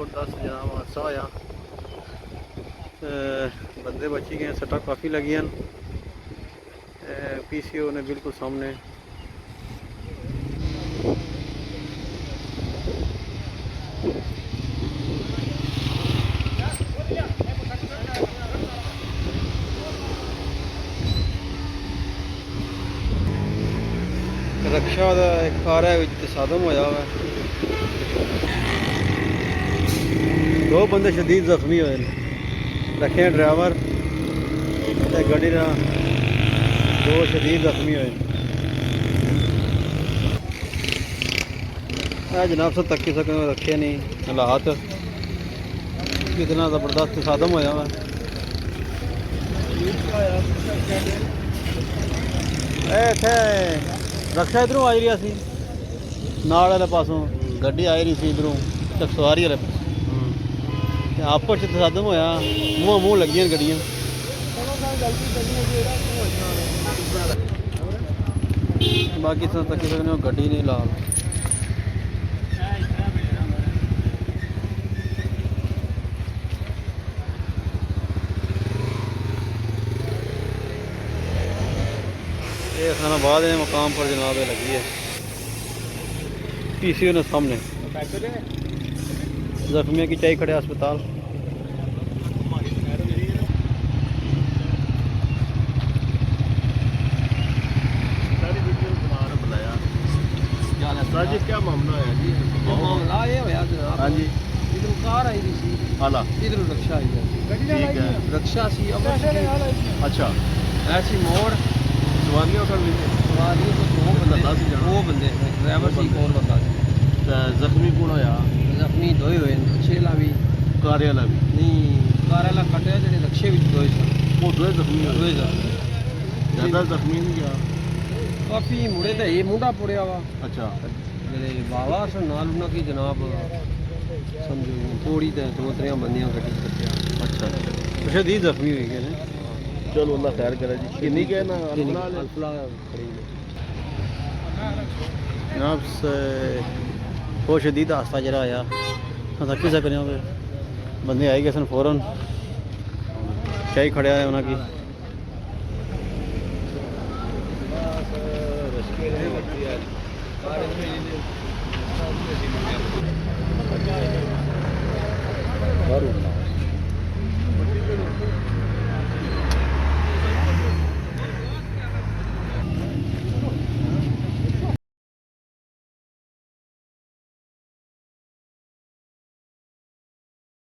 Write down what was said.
ज़बरदस्त जनाब हादसा होया। बंदे बची गए, सट्टा काफ़ी लगी। PCO ने बिल्कुल सामने रक्षा का एक कार है सादम होया हुआ। दो बंदे शदीद जख्मी हुए रखे हैं, ड्राइवर गड्डी का दो शदीद जख्मी हुए। जनाब सब तक सक रखे नहीं हालात कितना ज़बरदस्त सादम होया हुआ। इत्थे रक्षा इधरों आई रही सी नाल वाले पासों गड्डी आई रही सी इधरों टकसवारी वाले पास आपस च तसादम होया। मूँह मूँह लगियां गड्डियां। बाकी तक सकने गड्डी नहीं ला इस्लामाबाद है मकाम पर जनाब लगी है। PCO ने सामने जख्मियों की चाहिए खड़े अस्पताल। जी क्या मामला है जी? मामला ये होया जनाब। हाँ जी इधर कार आई थी हाला इधर रक्षा आई है। ठीक है। रक्षा सी अच्छा ऐसी मोड़ सवारियां कर ली सवारियों को दो बंदे ड्राइवर सी कौन बंदा जख्मी कौन होया? जख्मी दोए हुए छेला भी कार वाला भी नहीं कार वाला कटे जेडे रक्षे विच दोए सन वो दो जख्मी होए। दोए सन ज़्यादा जख्मी नहीं गया। काफी मुड़े ते ये मुंडा पुड़िया वा अच्छा जेडे बाबा सन नाल उन्हां की जनाब समझो थोड़ी ते दो त्रै बंदियां गड्डी कट्टिया। अच्छा शदीद जख्मी हुई गए चलो अल्लाह खैर करे जी। किन्नी के ना अल्फला खड़ी जनाब बहुत शदीद हादसा जरा आया अस आखी सकने हो बंदे आई गए सन फौरन चाहिए खड़े है उन्होंने की